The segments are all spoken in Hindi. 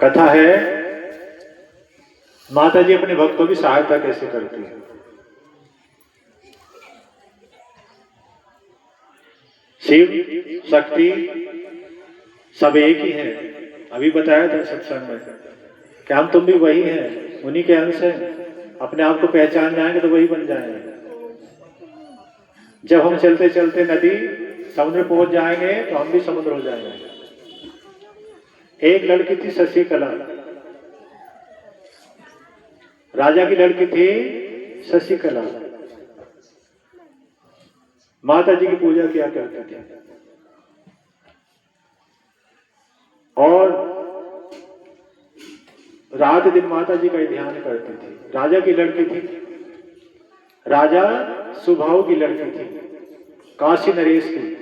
कथा है माता जी अपने भक्तों की सहायता कैसे करती है। शिव शक्ति सब एक ही है। अभी बताया था सत्संग में कि हम तुम भी वही हैं, उन्हीं के अंश हैं। अपने आप को पहचान जाएंगे तो वही बन जाएंगे। जब हम चलते चलते नदी समुद्र पहुंच जाएंगे तो हम भी समुद्र हो जाएंगे। एक लड़की थी शशिकला, राजा की लड़की थी शशिकला। माता जी की पूजा किया करती थी और रात दिन माता जी का ध्यान करती थी। राजा की लड़की थी, राजा सुभाव की लड़की थी, काशी नरेश की,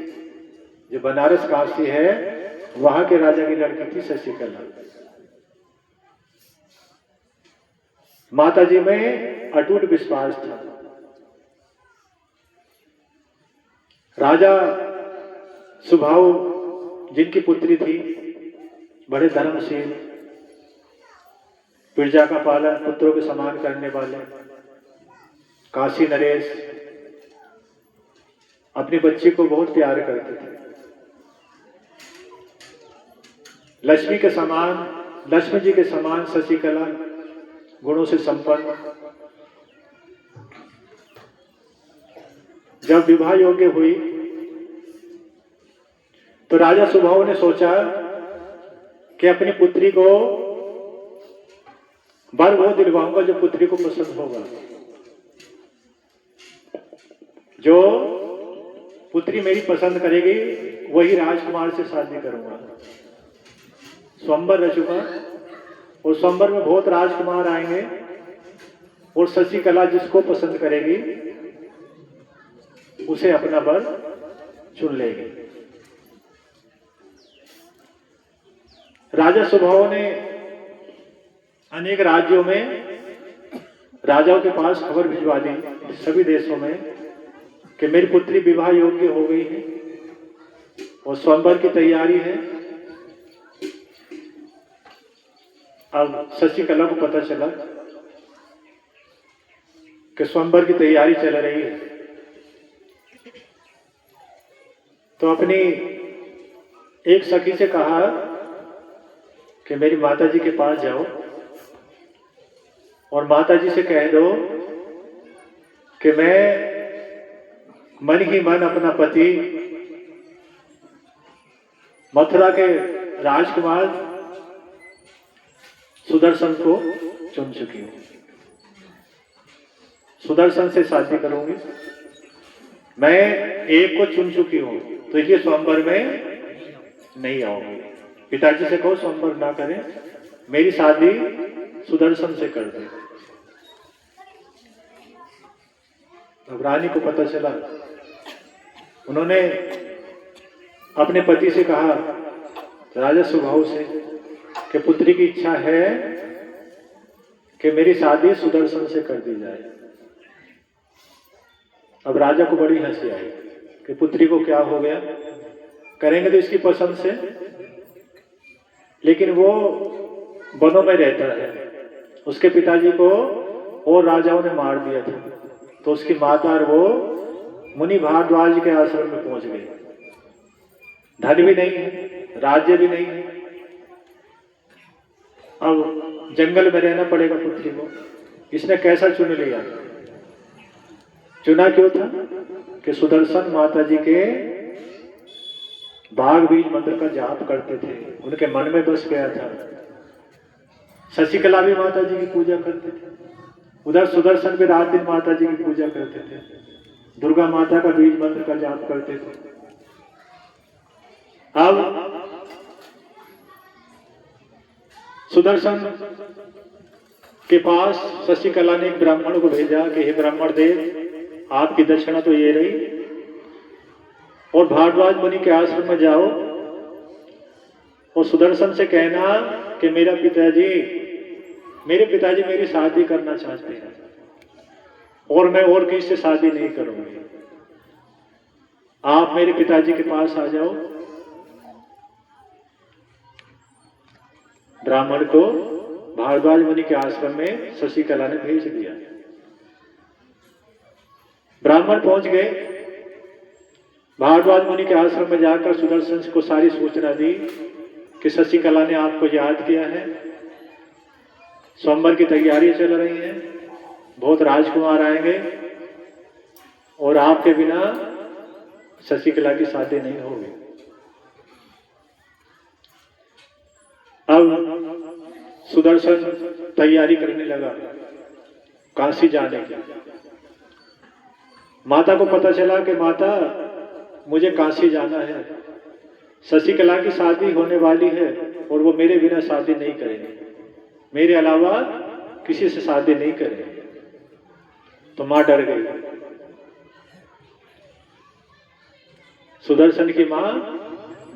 जो बनारस काशी है वहां के राजा की लड़की थी शशिकला। माता जी में अटूट विश्वास था। राजा सुभाव जिनकी पुत्री थी, बड़े धर्मशील, प्रजा का पालन पुत्रों के समान करने वाले, काशी नरेश अपनी बच्ची को बहुत प्यार करते थे। लक्ष्मी के समान, लक्ष्मी जी के समान शशिकला गुणों से संपन्न। जब विवाह योग्य हुई तो राजा सुभाव ने सोचा कि अपनी पुत्री को वर वो दिलवाऊंगा जो पुत्री को पसंद होगा, जो पुत्री मेरी पसंद करेगी वही राजकुमार से शादी करूंगा। स्वयंवर रचूंगा और स्वयंवर में बहुत राजकुमार आएंगे और शशिकला जिसको पसंद करेगी उसे अपना वर चुन लेगी। राजा सुभाव ने अनेक राज्यों में राजाओं के पास खबर भिजवा दी, सभी देशों में, कि मेरी पुत्री विवाह योग्य हो गई है और स्वयंवर की तैयारी है। अब शशिकला को पता चला कि स्वयंवर की तैयारी चल रही है, तो अपनी एक सखी से कहा कि मेरी माता जी के पास जाओ और माता जी से कह दो कि मैं मन ही मन अपना पति मथुरा के राजकुमार सुदर्शन को चुन चुकी हूं, सुदर्शन से शादी करूंगी। मैं एक को चुन चुकी हूं तो ये स्वयंवर में नहीं आऊंगी। पिताजी से कहो स्वयंवर ना करें, मेरी शादी सुदर्शन से कर दे। अब रानी को पता चला, उन्होंने अपने पति से कहा, राजा सुभाव से, कि पुत्री की इच्छा है कि मेरी शादी सुदर्शन से कर दी जाए। अब राजा को बड़ी हंसी आई कि पुत्री को क्या हो गया, करेंगे तो इसकी पसंद से, लेकिन वो वनों में रहता है, उसके पिताजी को और राजाओं ने मार दिया था, तो उसकी माता और वो मुनि भारद्वाज के आश्रम में पहुंच गए। धन भी नहीं है, राज्य भी नहीं है, अब जंगल में रहना पड़ेगा पुत्री को। इसने कैसा चुन लिया? चुना क्यों था कि सुदर्शन माता जी के बाघ बीज मंत्र का जाप करते थे, उनके मन में बस गया था। शशिकला भी माता जी की पूजा करते थे, उधर सुदर्शन भी रात दिन माता जी की पूजा करते थे, दुर्गा माता का बीज मंत्र का जाप करते थे। अब सुदर्शन के पास शशिकला ने एक ब्राह्मण को भेजा कि हे ब्राह्मण देव, आपकी दक्षिणा तो ये रही, और भारद्वाज मुनि के आश्रम में जाओ और सुदर्शन से कहना कि मेरे पिताजी मेरी शादी करना चाहते हैं और मैं और किसी से शादी नहीं करूंगी। आप मेरे पिताजी के पास आ जाओ, ब्राह्मण को भारद्वाज मुनि के आश्रम में शशिकला ने भेज दिया। ब्राह्मण पहुंच गए, भारद्वाज मुनि के आश्रम में जाकर सुदर्शन को सारी सूचना दी कि शशिकला ने आपको याद किया है, स्वयंवर की तैयारी चल रही है, बहुत राजकुमार आएंगे और आपके बिना शशिकला की शादी नहीं होगी। अब सुदर्शन तैयारी करने लगा काशी जाने की। माता को पता चला कि माता मुझे काशी जाना है, शशिकला की शादी होने वाली है और वो मेरे बिना शादी नहीं करेंगे, मेरे अलावा किसी से शादी नहीं करेंगे। तो मां डर गई। सुदर्शन की मां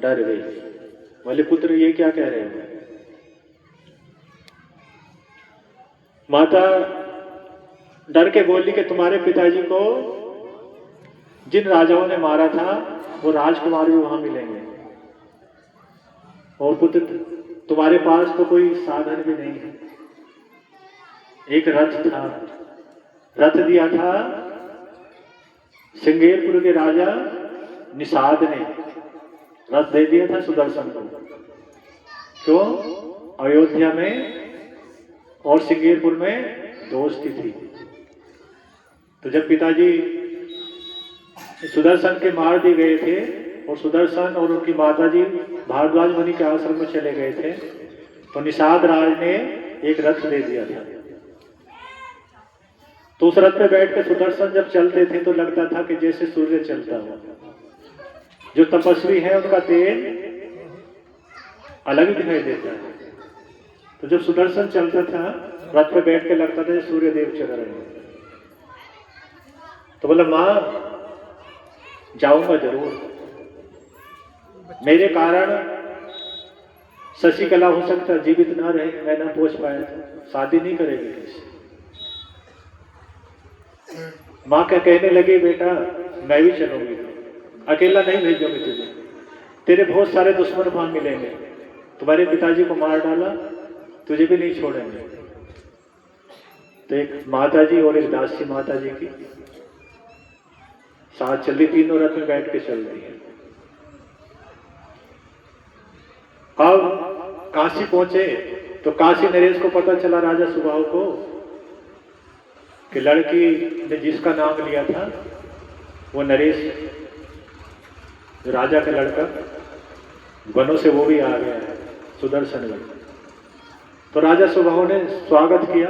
डर गई, बोले पुत्र ये क्या कह रहे हो? माता डर के बोली कि तुम्हारे पिताजी को जिन राजाओं ने मारा था वो राजकुमार भी वहां मिलेंगे, और पुत्र तुम्हारे पास तो कोई साधन भी नहीं है। एक रथ था, रथ दिया था श्रृंगेरपुर के राजा निषाद ने, रथ दे दिया था सुदर्शन को। क्यों? अयोध्या में और श्रृंगेरपुर में दोस्ती थी। तो जब पिताजी सुदर्शन के मार दिए गए थे और सुदर्शन और उनकी माताजी भारद्वाज मुनि के आश्रम में चले गए थे, तो निषाद राज ने एक रथ दे दिया था। तो उस रथ पे बैठ कर सुदर्शन जब चलते थे तो लगता था कि जैसे सूर्य चलता हो। जो तपस्वी है उनका तेज अलग ही दिखाई देता है। तो जब सुदर्शन चलता था रथ पे बैठ के लगता था सूर्य देव चल रहे हैं। तो बोला मां जाऊंगा जरूर, मेरे कारण शशिकला हो सकता जीवित ना रहे, मैं ना पहुंच पाया था, शादी नहीं करेगी किसी। मां क्या कहने लगी, बेटा मैं भी चलूंगी, अकेला नहीं भेजूंगी तुझे, तेरे बहुत सारे दुश्मन वहां मिलेंगे, तुम्हारे पिताजी को मार डाला, तुझे भी नहीं छोड़ेंगे। तो एक माता जी और एक दासी माता जी की साथ चल रही, तीनों रथ में बैठ के चल रही है। अब काशी पहुंचे तो काशी नरेश को पता चला, राजा सुबाहु को, कि लड़की ने जिसका नाम लिया था वो नरेश, जो राजा का लड़का वनों से, वो भी आ गया है सुदर्शन में। तो राजा सुबाहु ने स्वागत किया,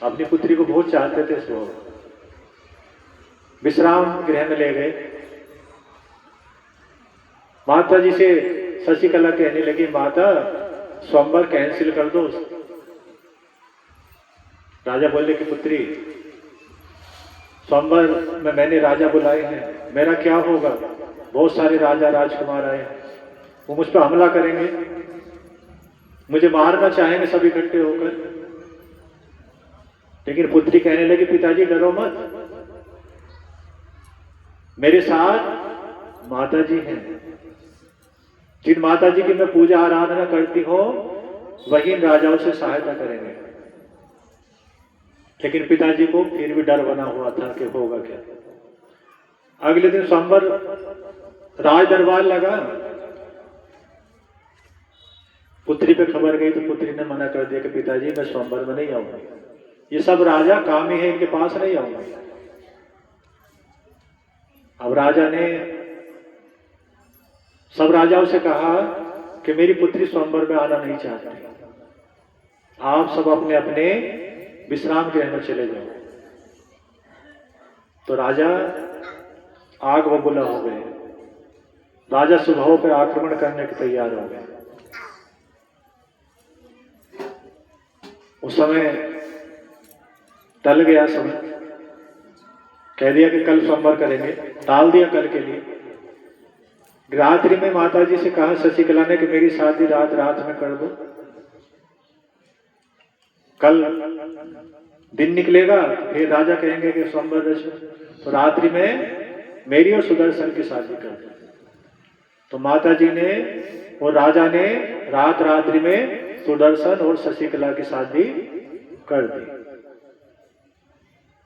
अपनी पुत्री को बहुत चाहते थे सुबाहु। विश्राम गृह में ले गए। माता जी से शशिकला कहने लगी, माता स्वयंवर कैंसिल कर दो। राजा बोले कि पुत्री स्वयंवर में मैंने राजा बुलाए हैं, मेरा क्या होगा, बहुत सारे राजा राजकुमार आए, वो मुझ पर हमला करेंगे, मुझे मारना चाहेंगे सब इकट्ठे होकर। लेकिन पुत्री कहने लगी, पिताजी डरो मत, मेरे साथ माता जी हैं, जिन माता जी की मैं पूजा आराधना करती हूं वही इन राजाओं से सहायता करेंगे। लेकिन पिताजी को फिर भी डर बना हुआ था कि होगा क्या। अगले दिन स्वयंवर राज दरबार लगा, पुत्री पे खबर गई तो पुत्री ने मना कर दिया कि पिताजी मैं स्वयंवर में नहीं आऊंगा, ये सब राजा कामी है, इनके पास नहीं आऊंगा। अब राजा ने सब राजाओं से कहा कि मेरी पुत्री स्वयंवर में आना नहीं चाहती, आप सब अपने अपने विश्राम गृह में चले जाओ। तो राजा आग बबूला हो गए, राजा सुबाहु पे आक्रमण करने के तैयार हो गए। उस समय टल गया समय, कह दिया कि कल स्वयंवर करेंगे, टाल दिया कल के लिए। रात्रि में माता जी से कहा शशिकला ने कि मेरी शादी रात में कर दो, कल दिन निकलेगा फिर राजा कहेंगे कि स्वयंवर रचो, तो रात्रि में मेरी और सुदर्शन की शादी कर दो। तो माता जी ने और राजा ने रात्रि में सुदर्शन और शशिकला की शादी कर दी।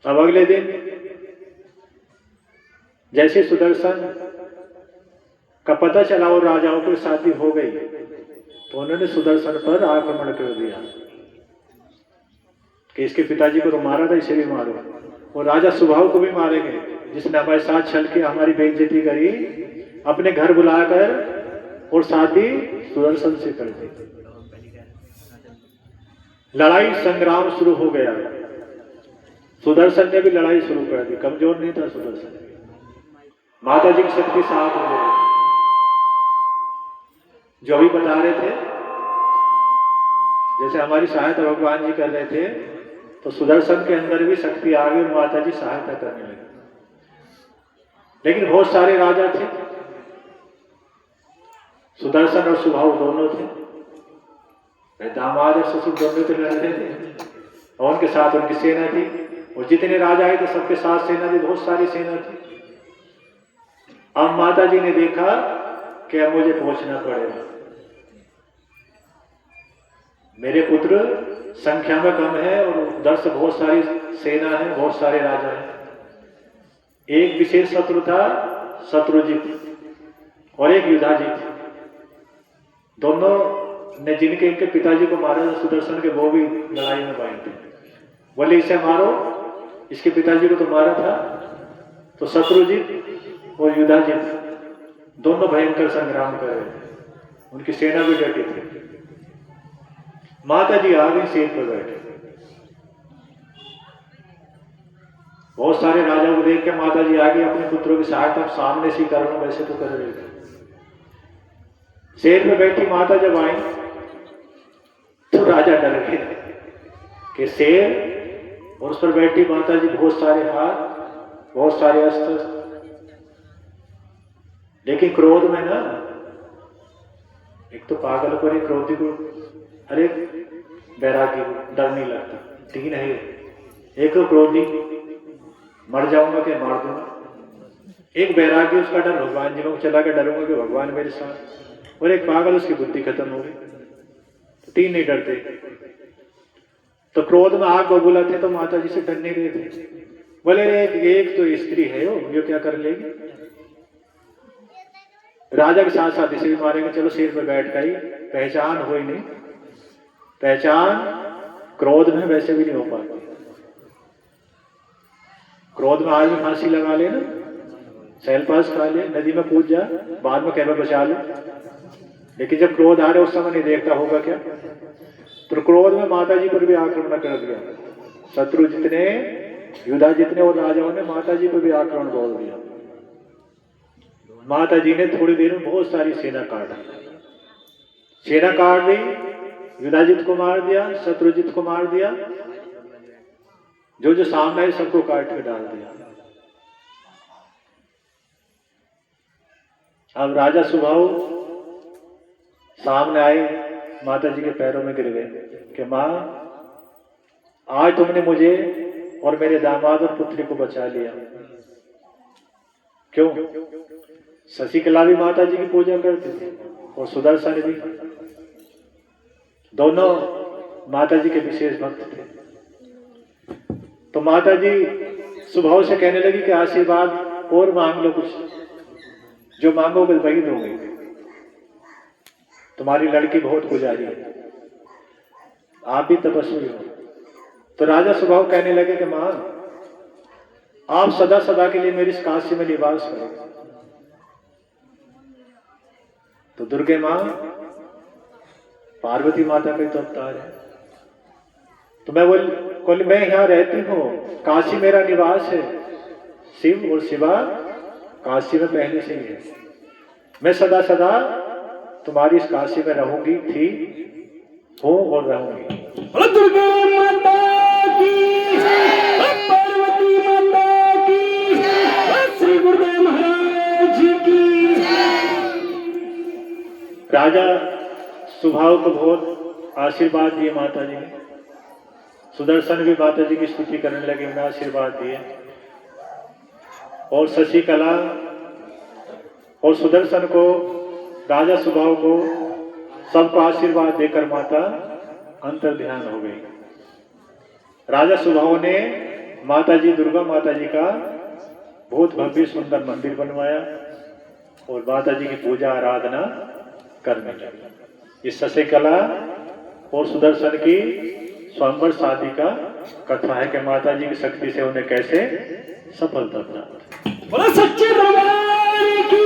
अब अगले दिन जैसे सुदर्शन का पता चला और राजाओं की शादी हो गई तो उन्होंने सुदर्शन पर आक्रमण कर दिया कि इसके पिताजी को तो मारा था, इसे भी मारो। और राजा सुबाहु को भी मारेंगे जिसने हमारे साथ छल के हमारी बेइज्जती करी, अपने घर बुलाकर और शादी सुदर्शन से कर दी। लड़ाई संग्राम शुरू हो गया। सुदर्शन ने भी लड़ाई शुरू कर दी, कमजोर नहीं था सुदर्शन। माता जी की शक्ति साथ हो गई। जो अभी बता रहे थे जैसे हमारी सहायता भगवान जी कर रहे थे तो सुदर्शन के अंदर भी शक्ति आ गई और माता जी सहायता करने लगी। लेकिन बहुत सारे राजा थे, सुदर्शन और सुबाहु दोनों थे, दामाद और ससुर दोनों तो लड़ते थे और उनके साथ उनकी सेना थी। और जितने राजा आए थे सबके साथ सेना थी, बहुत सारी सेना थी। अब माता जी ने देखा कि अब मुझे पहुंचना पड़ेगा, मेरे पुत्र संख्या में कम है और उधर से बहुत सारी सेना है, बहुत सारे राजा हैं। एक विशेष शत्रु था शत्रुजित और एक युधाजित। दोनों ने जिनके इनके पिताजी को मारा था सुदर्शन के, वो भी लड़ाई में बाई थे। बोले इसे मारो, इसके पिताजी को तो मारा था। तो शत्रुजित और युधाजित दोनों भयंकर संग्राम कर रहे थे, उनकी सेना भी डटी थी। माता जी आ गई, शेर पर बैठे। बहुत सारे राजाओं को देख के माता जी आ गई, अपने पुत्रों की सहायता अब सामने से कर लो, वैसे तो कर रहे थे। शेर में बैठी माता जब आई तो राजा डर गए कि शेर और उस पर बैठी माता जी, बहुत सारे हाथ, बहुत सारे अस्त्र। लेकिन क्रोध में ना, एक तो पागल को, एक क्रोधी को, अरे बैरागी को डर नहीं लगता। तीन है, एक तो क्रोधी मर जाऊंगा कि मार दूंगा, एक बैरागी उसका डर भगवान जी को चला के डरूंगा कि भगवान मेरे साथ, और एक पागल उसकी बुद्धि खत्म हो गई। तो तीन नहीं डरते। तो क्रोध में आग बबूला थे तो माता जी से डर नहीं रहे थे। बोले एक तो स्त्री है वो, ये क्या कर लेगी। राजा के साथ साथ इसे भी मारेंगे, चलो शेर पर बैठ गई। पहचान हो ही नहीं, पहचान क्रोध में वैसे भी नहीं हो पाती। क्रोध में आज भी फांसी लगा ले ना, सैलपास खा ले, नदी में कूद जा, बाद में कैमरा बचा ले। लेकिन जब क्रोध आ रहा है उस समय नहीं देखता होगा क्या। तो क्रोध में माता जी पर भी आक्रमण कर दिया। शत्रु जितने, युधा जितने और राजाओं ने माता जी पर भी आक्रमण बोल दिया। माता जी ने थोड़ी देर में बहुत सारी सेना काट दी। सेना काट दी, युधाजित को मार दिया, शत्रुजित को मार दिया, जो जो सामने है सबको काट के डाल दिया। अब राजा सुबाहु सामने आए, माता जी के पैरों में गिर गए कि मां, आज तुमने मुझे और मेरे दामाद और पुत्री को बचा लिया। क्यों? शशिकला भी माता जी की पूजा करते थे और सुदर्शन भी, दोनों माता जी के विशेष भक्त थे। तो माता जी सुबाहु से कहने लगी कि आशीर्वाद और मांग लो, कुछ जो मांगोगे वही दोगे, तुम्हारी लड़की बहुत पुजारी है, आप भी तपस्वी हो। तो राजा सुबाहु कहने लगे कि मां, आप सदा सदा के लिए मेरी इस काशी में निवास करो। तो दुर्गे मां पार्वती माता का तो अवतार है। तो मैं बोल मैं यहां रहती हूं, काशी मेरा निवास है। शिव और शिवा काशी में पहले से ही है। मैं सदा सदा तुम्हारी इस काशी में रहूंगी, थी, हूं और रहूंगी। दुर्गा माता की, पार्वती माता की, श्री गुरुदेव महाराज की। राजा सुबाहु को बहुत आशीर्वाद दिए माता जी ने। सुदर्शन भी माता जी की स्तुति करने लगे, उन्हें आशीर्वाद दिए। और शशिकला और सुदर्शन को, राजा सुबाहु को सबको आशीर्वाद देकर माता अंतर ध्यान हो गई। राजा सुबाहु ने माता जी दुर्गा माता जी का बहुत भव्य सुंदर मंदिर बनवाया और माता जी की पूजा आराधना करने लगे। इस शशिकला और सुदर्शन की स्वयंवर शादी का कथा है कि माता जी की शक्ति से उन्हें कैसे सफलता प्राप्त। बोला सच्चे दरबार की